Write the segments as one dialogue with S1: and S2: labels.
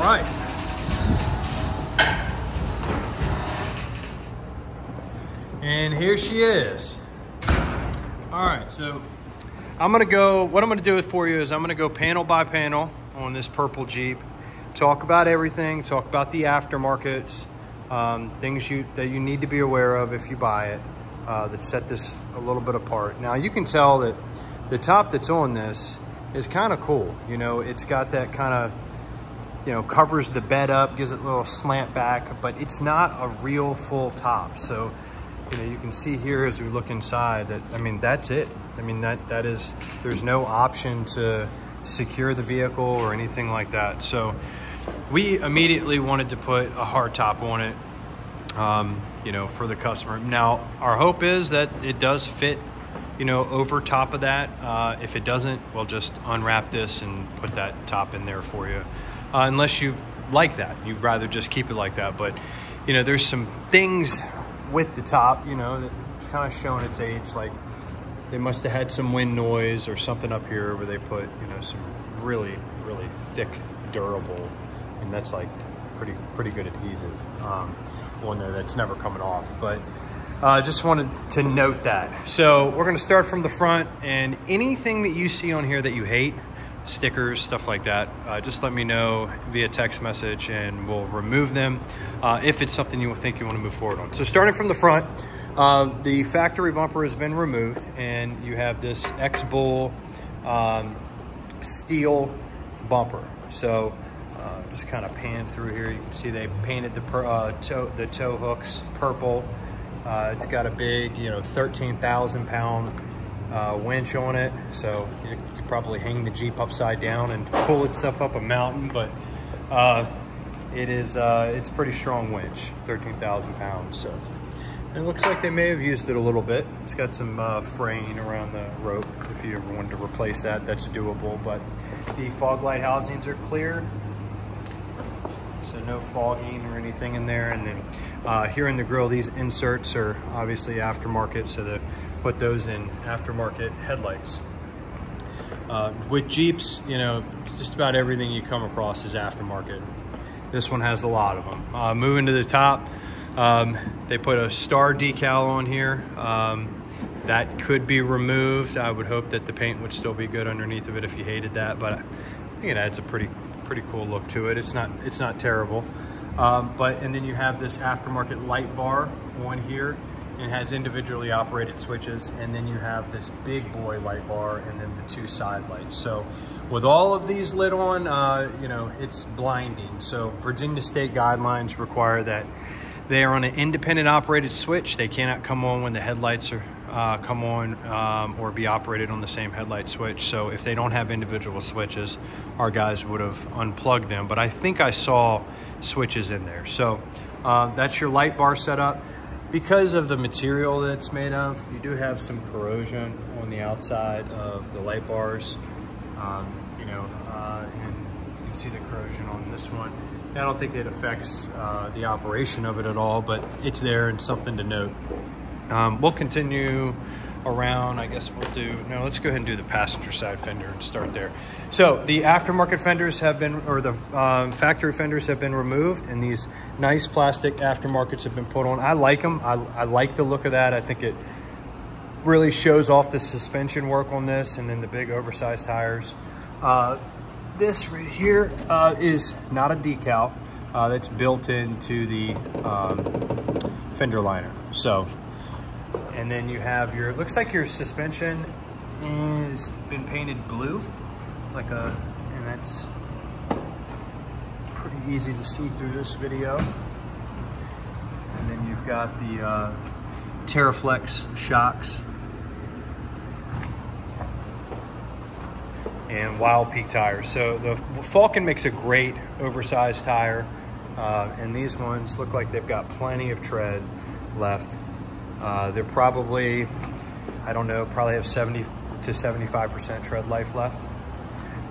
S1: right. And here she is. All right, so what I'm gonna do for you is I'm gonna go panel by panel on this purple Jeep, talk about everything, talk about the aftermarkets, things that you need to be aware of if you buy it, that set this a little bit apart. Now you can tell that the top that's on this is kind of cool. You know, it's got that kind of, you know, covers the bed up, gives it a little slant back, but it's not a real full top. So, you know, you can see here as we look inside that, I mean, that's it. I mean, that is, there's no option to secure the vehicle or anything like that. So we immediately wanted to put a hard top on it, you know, for the customer. Now, our hope is that it does fit, you know, over top of that. If it doesn't, we'll just unwrap this and put that top in there for you. Unless you like that, you'd rather just keep it like that. But, you know, there's some things with the top, you know, that kind of showing its age. Like they must have had some wind noise or something up here where they put, you know, some really, really thick, durable, and that's like pretty good adhesive on there that's never coming off. But just wanted to note that. So we're going to start from the front, and anything that you see on here that you hate, stickers, stuff like that, just let me know via text message and we'll remove them if it's something you think you want to move forward on. So starting from the front, the factory bumper has been removed, and you have this X-Bull steel bumper. So just kind of pan through here. You can see they painted the tow hooks purple. It's got a big, you know, 13,000 pound winch on it. So you could probably hang the Jeep upside down and pull itself up a mountain, but it's a pretty strong winch, 13,000 pounds. So it looks like they may have used it a little bit. It's got some fraying around the rope. If you ever wanted to replace that, that's doable. But the fog light housings are clear, so no fogging or anything in there. And then here in the grill, these inserts are obviously aftermarket, so they put those in aftermarket headlights. With Jeeps, you know, just about everything you come across is aftermarket. This one has a lot of them. Moving to the top, they put a star decal on here. That could be removed. I would hope that the paint would still be good underneath of it if you hated that, but I think it adds a pretty cool look to it. It's not terrible. And then you have this aftermarket light bar on here, and has individually operated switches, and then you have this big boy light bar and then the two side lights. So with all of these lit on, you know, it's blinding. So Virginia state guidelines require that they are on an independent operated switch. They cannot come on when the headlights are come on or be operated on the same headlight switch. So if they don't have individual switches, our guys would have unplugged them, but I think I saw switches in there. So that's your light bar setup. Because of the material that it's made of, you do have some corrosion on the outside of the light bars, you know, and you can see the corrosion on this one. I don't think it affects the operation of it at all, but it's there and something to note. We'll continue around. I guess let's go ahead and do the passenger side fender and start there. So the aftermarket fenders have been, or the factory fenders have been removed, and these nice plastic aftermarkets have been put on. I like them. I like the look of that. I think it really shows off the suspension work on this, and then the big oversized tires. This right here is not a decal. That's built into the fender liner. So, and then you have your, looks like your suspension is been painted blue, and that's pretty easy to see through this video. And then you've got the TerraFlex shocks and Wild Peak tires. So the Falken makes a great oversized tire, and these ones look like they've got plenty of tread left. They're probably, I don't know, probably have 70 to 75% tread life left.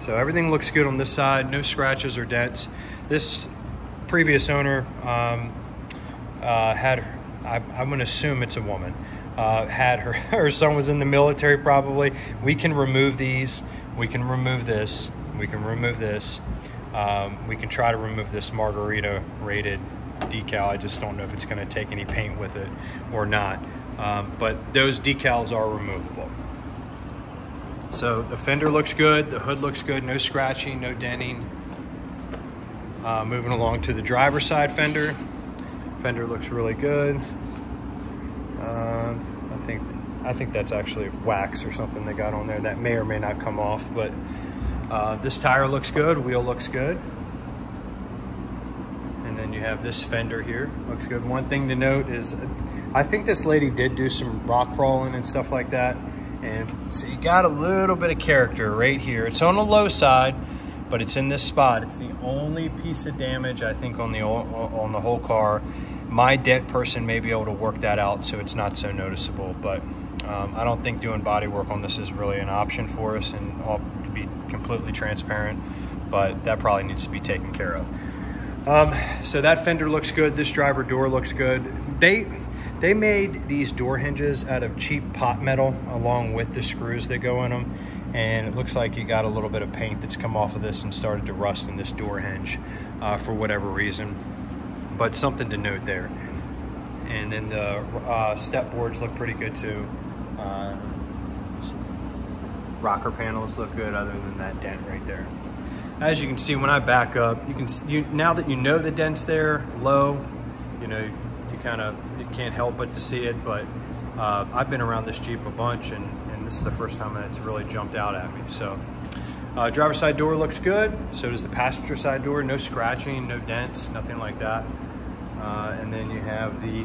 S1: So everything looks good on this side, no scratches or dents. This previous owner had, I'm gonna assume it's a woman, had her son was in the military probably. We can remove these, we can remove this, we can remove this. We can try to remove this margarita rated decal. I just don't know if it's going to take any paint with it or not. But those decals are removable. So the fender looks good, the hood looks good, no scratching, no denting. Moving along to the driver's side fender. Fender looks really good. I think that's actually wax or something they got on there that may or may not come off, but this tire looks good, wheel looks good. And then you have this fender here, looks good. One thing to note is I think this lady did do some rock crawling and stuff like that. And so you got a little bit of character right here. It's on the low side, but it's in this spot. It's the only piece of damage I think on the whole car. My dent person may be able to work that out so it's not so noticeable, but I don't think doing body work on this is really an option for us, and I'll be completely transparent, but that probably needs to be taken care of. So that fender looks good. This driver door looks good. They made these door hinges out of cheap pot metal along with the screws that go in them, and it looks like you got a little bit of paint that's come off of this and started to rust in this door hinge for whatever reason, but something to note there. And then the step boards look pretty good too. Rocker panels look good other than that dent right there. As you can see, when I back up, now that you know the dent's there, low, you know, you can't help but to see it, but I've been around this Jeep a bunch, and this is the first time it's really jumped out at me. So driver's side door looks good. So does the passenger side door. No scratching, no dents, nothing like that. And then you have the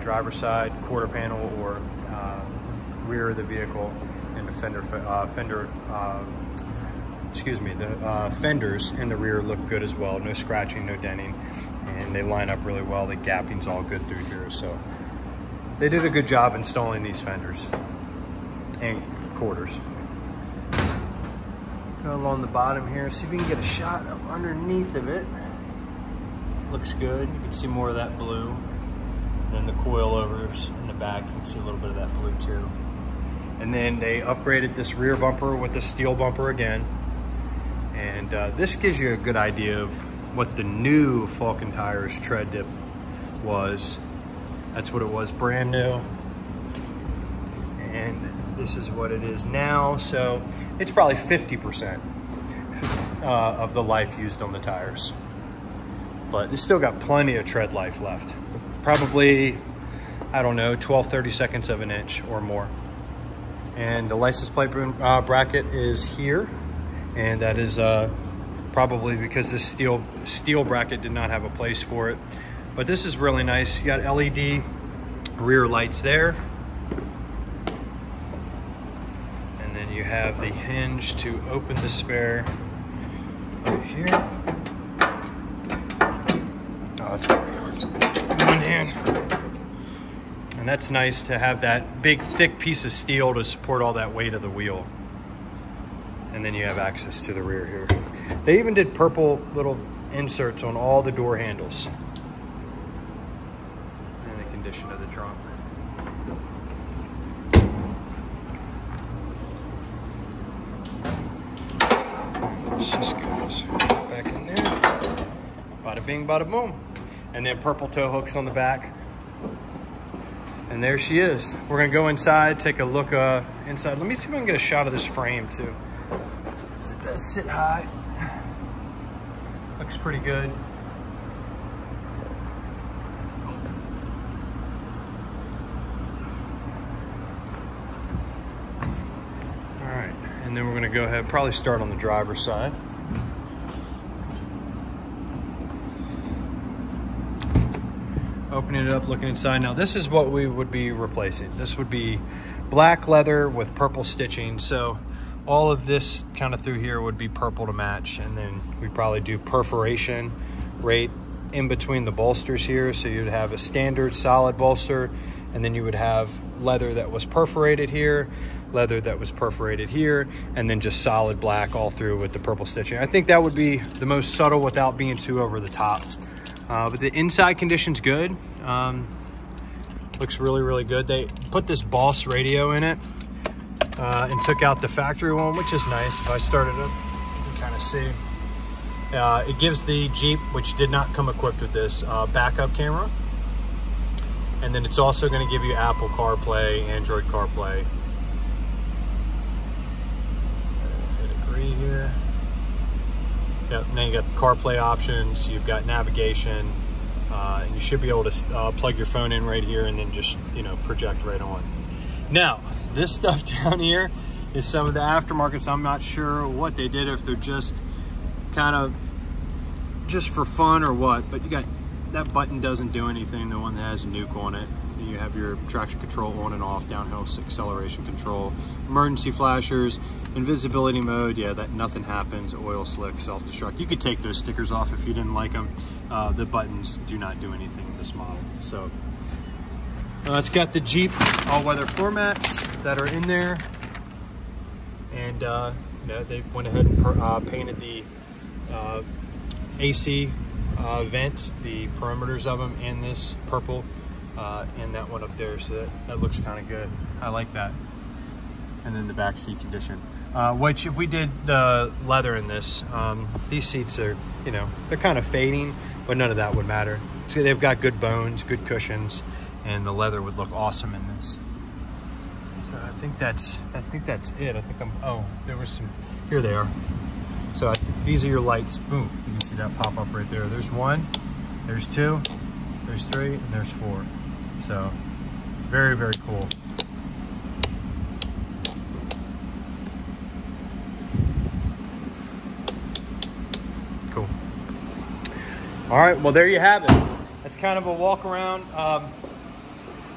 S1: driver's side quarter panel or rear of the vehicle, and the fenders in the rear look good as well. No scratching, no denting, and they line up really well. The gapping's all good through here, so they did a good job installing these fenders and quarters. Go along the bottom here, see if we can get a shot of underneath of it. Looks good. You can see more of that blue. And then the coilovers in the back, you can see a little bit of that blue too. And then they upgraded this rear bumper with a steel bumper again. And this gives you a good idea of what the new Falken Tires tread dip was. That's what it was brand new. And this is what it is now. So it's probably 50% of the life used on the tires. But it's still got plenty of tread life left. Probably, I don't know, 12, 30 seconds of an inch or more. And the license plate bracket is here. And that is probably because this steel bracket did not have a place for it. But this is really nice. You got LED rear lights there. And then you have the hinge to open the spare right here. Oh, it's one hand. And that's nice to have that big, thick piece of steel to support all that weight of the wheel. And then you have access to the rear here. They even did purple little inserts on all the door handles. And the condition of the trunk. Let's just get this back in there. Bada bing, bada boom. And then purple tow hooks on the back. And there she is. We're gonna go inside, take a look inside. Let me see if I can get a shot of this frame too. It does sit high. Looks pretty good. All right, and then we're gonna go ahead, probably start on the driver's side. Opening it up, looking inside. Now this is what we would be replacing. This would be black leather with purple stitching. So all of this kind of through here would be purple to match. And then we probably do perforation right in between the bolsters here. So you'd have a standard solid bolster, and then you would have leather that was perforated here, leather that was perforated here, and then just solid black all through with the purple stitching. I think that would be the most subtle without being too over the top. But the inside condition's good. Looks really, really good. They put this Boss radio in it and took out the factory one, which is nice. If I start it up, you can kind of see. It gives the Jeep, which did not come equipped with this, backup camera. And then it's also going to give you Apple CarPlay, Android CarPlay. Hit agree here. Yep, now you got CarPlay options, you've got navigation, and you should be able to plug your phone in right here and then just, you know, project right on. Now, this stuff down here is some of the aftermarkets. I'm not sure what they did, if they're just kind of just for fun or what, but you got that button doesn't do anything, the one that has a nuke on it. You have your traction control on and off, downhill acceleration control, emergency flashers, invisibility mode. Yeah, that nothing happens, oil slick, self-destruct. You could take those stickers off if you didn't like them. The buttons do not do anything in this model. So it's got the Jeep all-weather floor mats that are in there. And you know, they went ahead and painted the AC vents, the perimeters of them, in this purple and that one up there. So that looks kind of good. I like that. And then the back seat condition, which if we did the leather in this, these seats are, you know, they're kind of fading, but none of that would matter. So they've got good bones, good cushions, and the leather would look awesome in this. So I think that's it. I think oh, there was some, here they are. So these are your lights. Boom, you can see that pop up right there. There's one, there's two, there's three, and there's four. So very, very cool. Cool. All right, well, there you have it. That's kind of a walk around.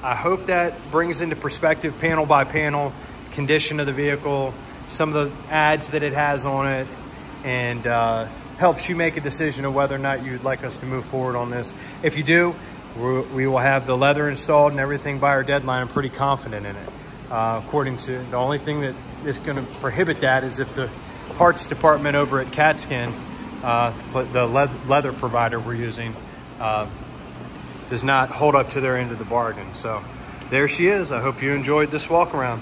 S1: I hope that brings into perspective, panel by panel, condition of the vehicle, some of the ads that it has on it, and helps you make a decision of whether or not you'd like us to move forward on this. If you do, we will have the leather installed and everything by our deadline. I'm pretty confident in it. According to, the only thing that is going to prohibit that is if the parts department over at Catskin, the leather provider we're using, does not hold up to their end of the bargain. So there she is. I hope you enjoyed this walk around.